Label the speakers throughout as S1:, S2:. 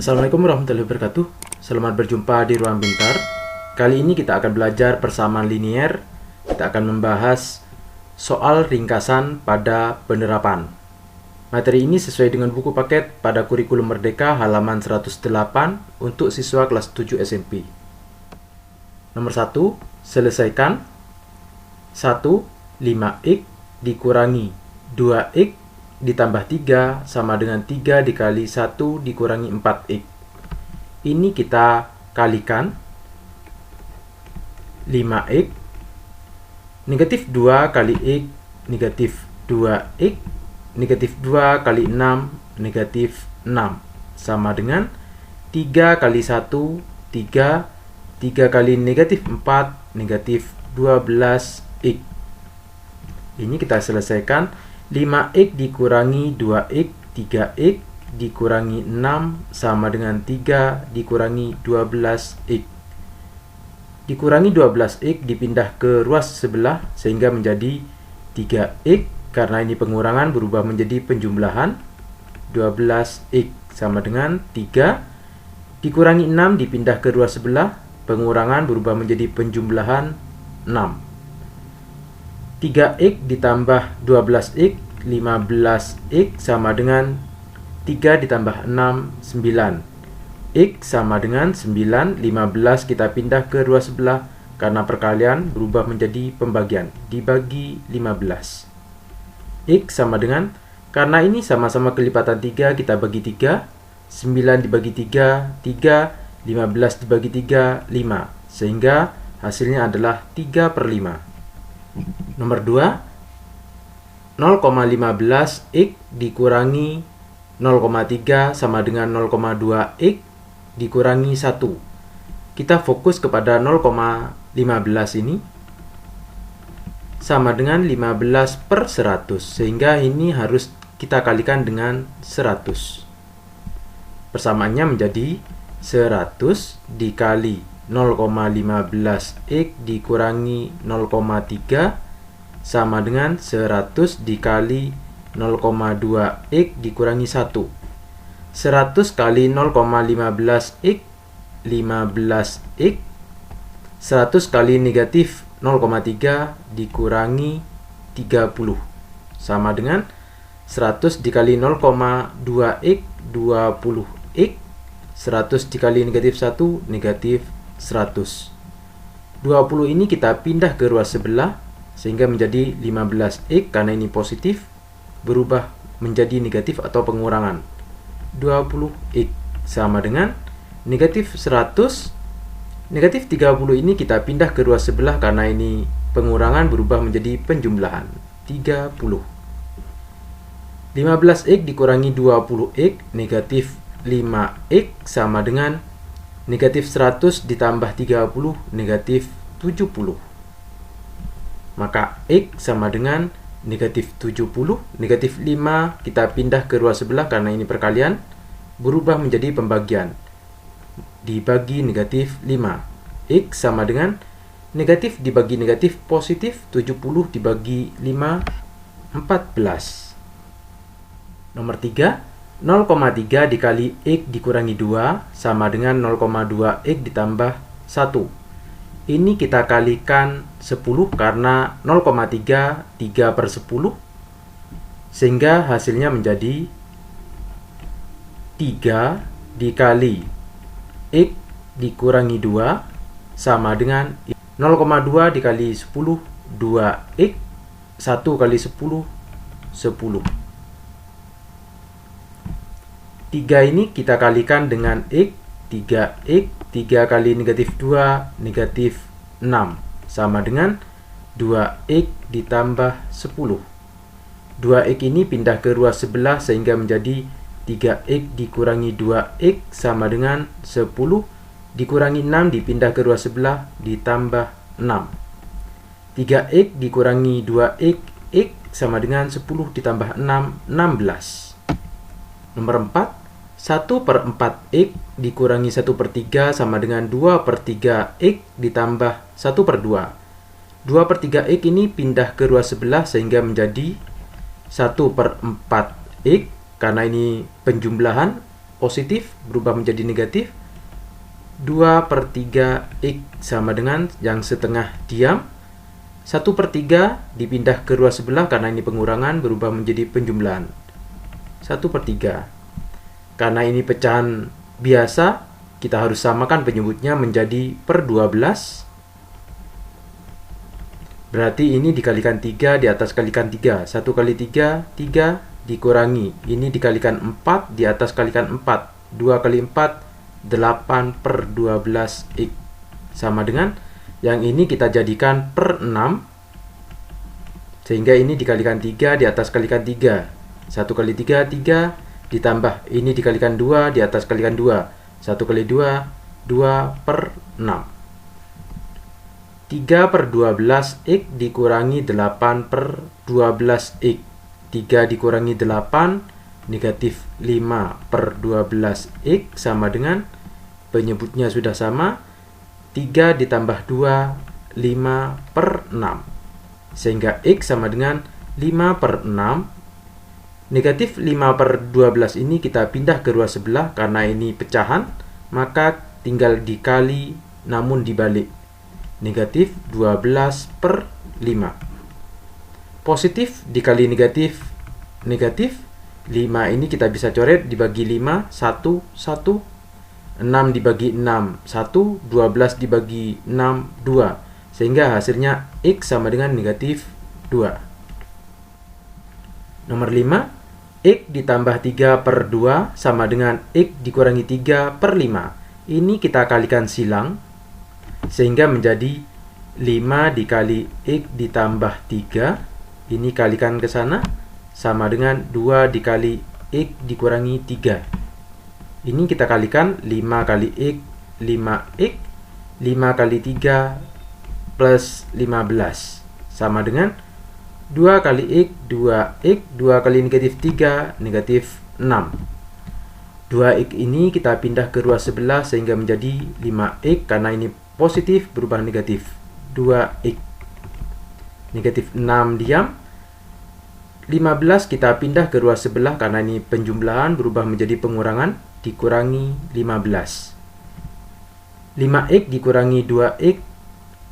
S1: Assalamualaikum warahmatullahi wabarakatuh. Selamat berjumpa di Ruang Pintar. Kali ini kita akan belajar persamaan linier. Kita akan membahas soal ringkasan pada penerapan. Materi ini sesuai dengan buku paket pada kurikulum Merdeka halaman 108 untuk siswa kelas 7 SMP. Nomor 1, selesaikan. 1, 5x dikurangi 2x ditambah 3 sama dengan 3 dikali 1 dikurangi 4x. Ini kita kalikan. 5x negatif 2 kali x negatif 2x negatif 2 kali 6 negatif 6 sama dengan 3 kali 1 3 3 kali negatif 4 negatif 12x. Ini kita selesaikan. 5x dikurangi 2x 3x dikurangi 6 sama dengan 3 dikurangi 12x. Dikurangi 12x dipindah ke ruas sebelah sehingga menjadi 3x. Karena ini pengurangan berubah menjadi penjumlahan. 12x sama dengan 3 dikurangi 6 dipindah ke ruas sebelah, pengurangan berubah menjadi penjumlahan 6. 3x ditambah 12x 15x sama dengan 3 ditambah 6 9. X sama dengan 9. 15 kita pindah ke ruas sebelah karena perkalian berubah menjadi pembagian, dibagi 15. X sama dengan, karena ini sama-sama kelipatan 3, kita bagi 3. 9 dibagi 3 3, 15 dibagi 3 5, sehingga hasilnya adalah 3/5. Nomor 2, 0,15x dikurangi 0,3 sama dengan 0,2x dikurangi 1. Kita fokus kepada 0,15 ini sama dengan 15/100, sehingga ini harus kita kalikan dengan 100. Persamaannya menjadi 100 dikali 0,15x dikurangi 0,3 sama dengan 100 dikali 0,2x dikurangi 1. 100 kali 0,15x 15x. 100 kali negatif 0,3 dikurangi 30 sama dengan 100 dikali 0,2x 20x. 100 dikali negatif 1 negatif 100. 20 ini kita pindah ke ruas sebelah sehingga menjadi 15x, karena ini positif berubah menjadi negatif atau pengurangan. 20x sama dengan negatif 100. Negatif 30 ini kita pindah ke ruas sebelah karena ini pengurangan berubah menjadi penjumlahan, 30. 15x dikurangi 20x negatif 5x sama dengan negatif 100 ditambah 30 negatif 70. Maka x sama dengan negatif 70. Negatif 5 kita pindah ke ruas sebelah karena ini perkalian, berubah menjadi pembagian, dibagi negatif 5. X sama dengan negatif dibagi negatif positif, 70 dibagi 5 14. Nomor 3, 0,3 dikali x dikurangi 2 sama dengan 0,2x ditambah 1. Ini kita kalikan 10 karena 0,3 3/10, sehingga hasilnya menjadi 3 dikali x dikurangi 2 sama dengan 0,2 dikali 10 2x. 1 kali 10 10. 3 ini kita kalikan dengan x, 3x. 3 kali negatif 2 negatif 6 sama dengan 2x ditambah 10. 2x ini pindah ke ruas sebelah sehingga menjadi 3x dikurangi 2x sama dengan 10 dikurangi 6 dipindah ke ruas sebelah ditambah 6. 3x dikurangi 2x, x sama dengan 10 ditambah 6 16. Nomor 4, 1/4x dikurangi 1/3 sama dengan 2/3x ditambah 1/2. 2/3x ini pindah ke ruas sebelah sehingga menjadi 1/4x, karena ini penjumlahan, positif berubah menjadi negatif. 2/3 X sama dengan yang setengah diam. 1/3 dipindah ke ruas sebelah karena ini pengurangan berubah menjadi penjumlahan. 1/3. Karena ini pecahan biasa, kita harus samakan penyebutnya menjadi per 12. Berarti ini dikalikan 3 di atas kalikan 3. 1 kali 3, 3 dikurangi. Ini dikalikan 4 di atas kalikan 4. 2 kali 4, 8/12 X. Sama dengan yang ini kita jadikan per 6. Sehingga ini dikalikan 3 di atas kalikan 3. 1 kali 3, 3 ditambah. Ini dikalikan 2 di atas kalikan 2. 1 kali 2, 2/6. 3/12 X dikurangi 8/12 X. 3 dikurangi 8, negatif 5/12 X sama dengan, penyebutnya sudah sama, 3 ditambah 2, 5/6. Sehingga X sama dengan 5/6. Negatif 5/12 ini kita pindah ke ruas sebelah karena ini pecahan, maka tinggal dikali namun dibalik. Negatif 12/5. Positif dikali negatif, negatif. 5 ini kita bisa coret dibagi 5, 1, 1. 6 dibagi 6, 1. 12 dibagi 6, 2. Sehingga hasilnya X sama dengan negatif 2. Nomor 5. X ditambah 3/2 sama dengan X dikurangi 3/5. Ini kita kalikan silang, sehingga menjadi 5 dikali X ditambah 3. Ini kalikan ke sana, sama dengan 2 dikali X dikurangi 3. Ini kita kalikan 5 kali X, 5X. 5 kali 3 plus 15. Sama dengan 2 kali X, 2X. 2 kali negatif 3, negatif 6. 2X ini kita pindah ke ruas sebelah sehingga menjadi 5X karena ini positif berubah negatif. 2X. Negatif 6 diam. 15 kita pindah ke ruas sebelah karena ini penjumlahan berubah menjadi pengurangan, dikurangi 15. 5X dikurangi 2X,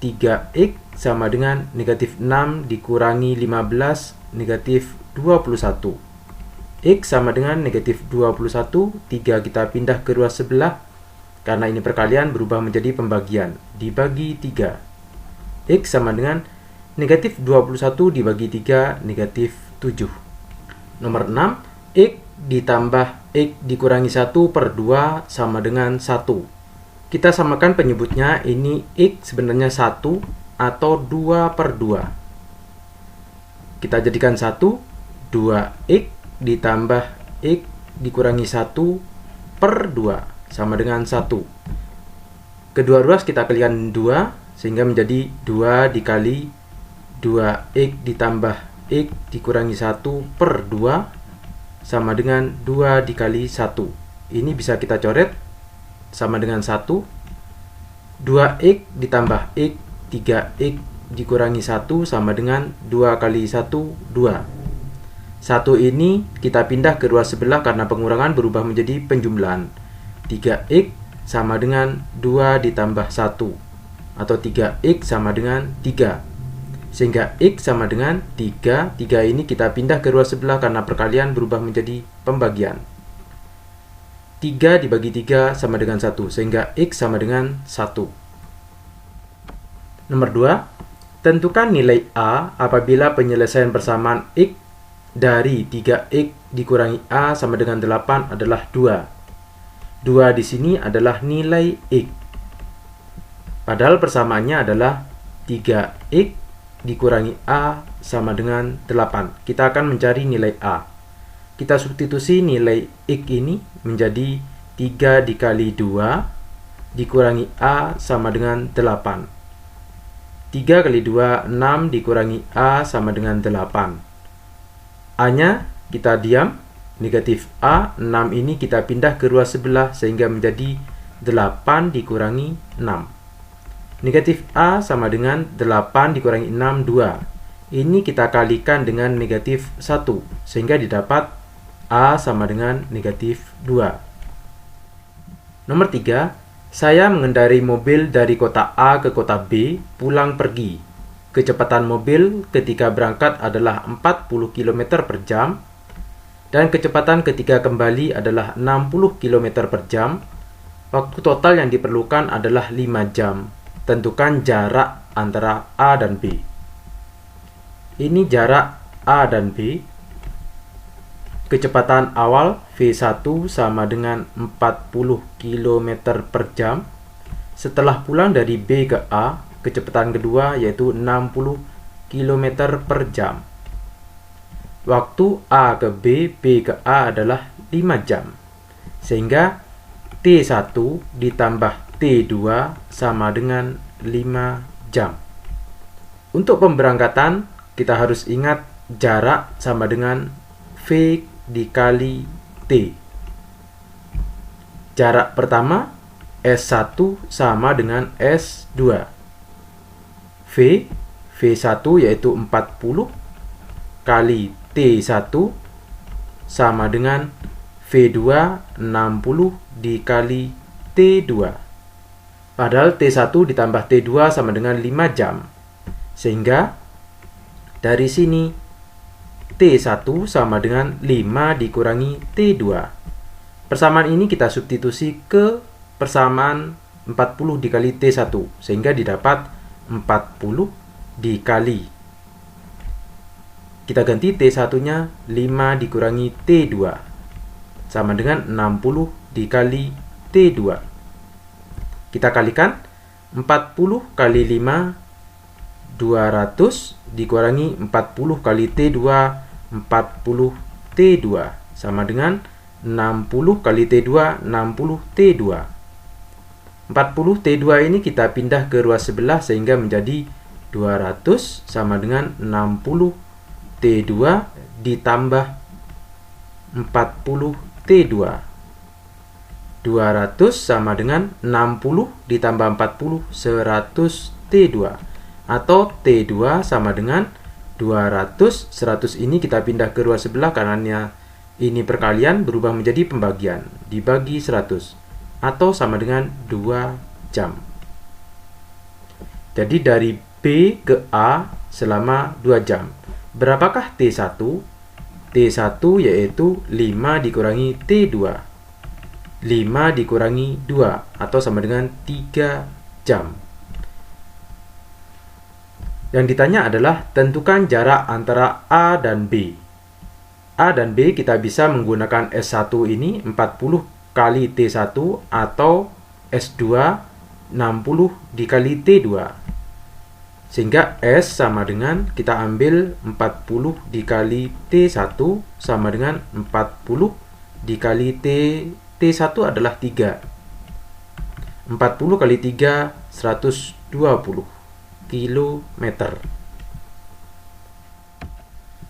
S1: 3X sama dengan negatif 6 dikurangi 15, negatif 21. X sama dengan negatif 21, 3 kita pindah ke ruas sebelah karena ini perkalian berubah menjadi pembagian, dibagi 3. X sama dengan negatif 21 dibagi 3, negatif 7. Nomor 6. X ditambah X dikurangi 1/2 sama dengan 1. Kita samakan penyebutnya, ini X sebenarnya 1 atau 2/2. Kita jadikan 1, 2X ditambah X dikurangi 1/2 sama dengan 1. Kedua ruas kita kalikan 2, sehingga menjadi 2 dikali 2X ditambah X dikurangi 1/2 sama dengan 2 dikali 1. Ini bisa kita coret sama dengan 1. 2X ditambah X, 3X dikurangi 1 sama dengan 2 kali 1, 2. 1 ini kita pindah ke ruas sebelah karena pengurangan berubah menjadi penjumlahan. 3X sama dengan 2 ditambah 1. Atau 3X sama dengan 3. Sehingga X sama dengan 3. 3 ini kita pindah ke ruas sebelah karena perkalian berubah menjadi pembagian. 3 dibagi 3 sama dengan 1. Sehingga X sama dengan 1. Nomor 2. Tentukan nilai A apabila penyelesaian persamaan X dari 3X dikurangi A sama dengan 8 adalah 2. 2 di sini adalah nilai X. Padahal persamaannya adalah 3X dikurangi A sama dengan 8. Kita akan mencari nilai A. Kita substitusi nilai X ini menjadi 3 dikali 2 dikurangi A sama dengan 8. 3 kali 2, 6 dikurangi A sama dengan 8. A-nya kita diam, negatif A. 6 ini kita pindah ke ruas sebelah sehingga menjadi 8 dikurangi 6. Negatif A sama dengan 8 dikurangi 6, 2. Ini kita kalikan dengan negatif 1 sehingga didapat A sama dengan negatif 2. Nomor 3, saya mengendarai mobil dari kota A ke kota B pulang pergi. Kecepatan mobil ketika berangkat adalah 40 km per jam dan kecepatan ketika kembali adalah 60 km per jam. Waktu total yang diperlukan adalah 5 jam. Tentukan jarak antara A dan B. Ini jarak A dan B. Kecepatan awal V1 sama dengan 40 km per jam. Setelah pulang dari B ke A, kecepatan kedua yaitu 60 km per jam. Waktu A ke B, B ke A adalah 5 jam. Sehingga T1 ditambah T2 sama dengan 5 jam. Untuk pemberangkatan, kita harus ingat jarak sama dengan V dikali T. Jarak pertama S1 sama dengan S2. V1 yaitu 40 kali T1 sama dengan V2 60 dikali T2. Padahal T1 ditambah T2 sama dengan 5 jam. Sehingga dari sini T1 sama dengan 5 dikurangi T2. Persamaan ini kita substitusi ke persamaan 40 dikali T1, sehingga didapat 40 dikali. Kita ganti T1-nya 5 dikurangi T2, sama dengan 60 dikali T2. Kita kalikan 40 kali 5, 200 dikurangi 40 kali T2, 40 T2 sama dengan 60 kali T2, 60 T2. 40 T2 ini kita pindah ke ruas sebelah sehingga menjadi 200 sama dengan 60 T2 ditambah 40 T2. 200 sama dengan 60 ditambah 40, 100 T2. Atau T2 sama dengan 200, 100 ini kita pindah ke ruas sebelah karena ini perkalian berubah menjadi pembagian, dibagi 100, atau sama dengan 2 jam. Jadi dari B ke A selama 2 jam. Berapakah T1? T1 yaitu 5 dikurangi T2. 5 dikurangi 2 atau sama dengan 3 jam. Yang ditanya adalah tentukan jarak antara A dan B. A dan B kita bisa menggunakan S1 ini 40 kali T1 atau S2 60 dikali T2. Sehingga S sama dengan kita ambil 40 dikali T1 sama dengan 40 dikali T1 adalah 3. 40 kali 3 120 kilometer.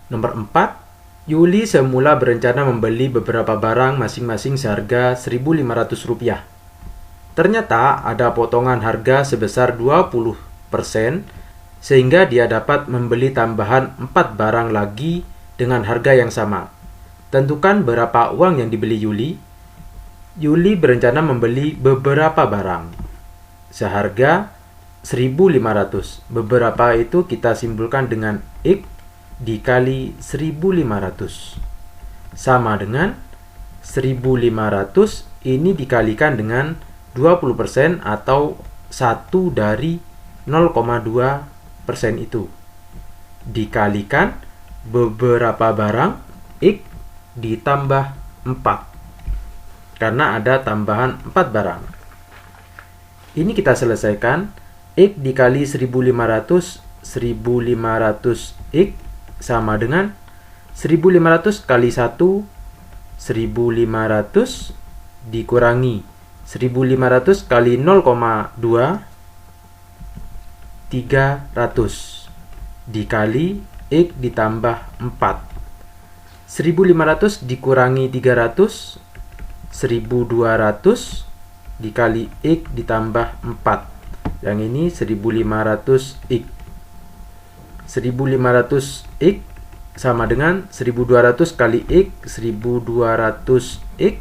S1: Nomor 4, Yuli semula berencana membeli beberapa barang masing-masing seharga Rp1.500. Ternyata ada potongan harga sebesar 20% sehingga dia dapat membeli tambahan 4 barang lagi dengan harga yang sama. Tentukan berapa uang yang dibeli Yuli. Yuli berencana membeli beberapa barang seharga 1.500. Beberapa itu kita simpulkan dengan X dikali 1.500 sama dengan 1.500 ini dikalikan dengan 20% atau 1 dari 0,2% itu dikalikan beberapa barang X ditambah 4 karena ada tambahan 4 barang. Ini kita selesaikan. X dikali 1.500, 1.500 X sama dengan 1.500 kali 1, 1.500 dikurangi 1.500 kali 0,2, 300 dikali X ditambah 4. 1.500 dikurangi 300, 1.200 dikali X ditambah 4. Yang ini 1.500 X. 1.500 X sama dengan 1.200 kali X, 1.200 X.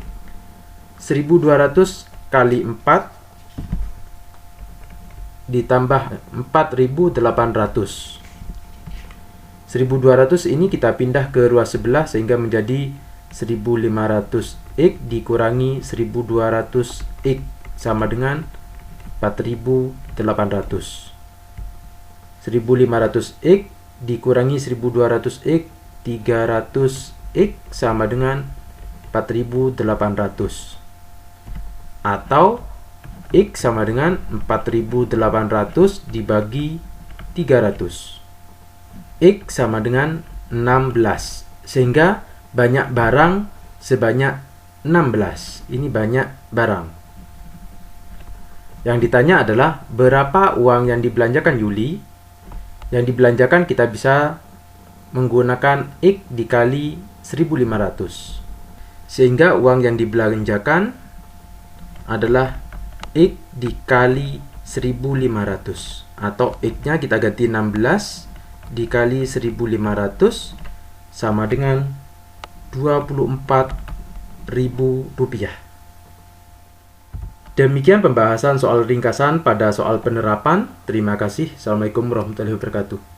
S1: 1.200 kali 4 ditambah 4.800. 1.200 ini kita pindah ke ruas sebelah sehingga menjadi 1.500x dikurangi 1.200x sama dengan 4.800. 1.500x dikurangi 1.200x, 300x sama dengan 4.800. Atau x sama dengan 4.800 dibagi 300. X sama dengan 16. Sehingga banyak barang sebanyak 16. Ini banyak barang. Yang ditanya adalah berapa uang yang dibelanjakan Yuli. Yang dibelanjakan kita bisa menggunakan X dikali 1.500. Sehingga uang yang dibelanjakan adalah X dikali 1.500. Atau X-nya kita ganti 16 dikali 1.500 sama dengan Rp24.000. Demikian pembahasan soal ringkasan pada soal penerapan. Terima kasih. Assalamualaikum warahmatullahi wabarakatuh.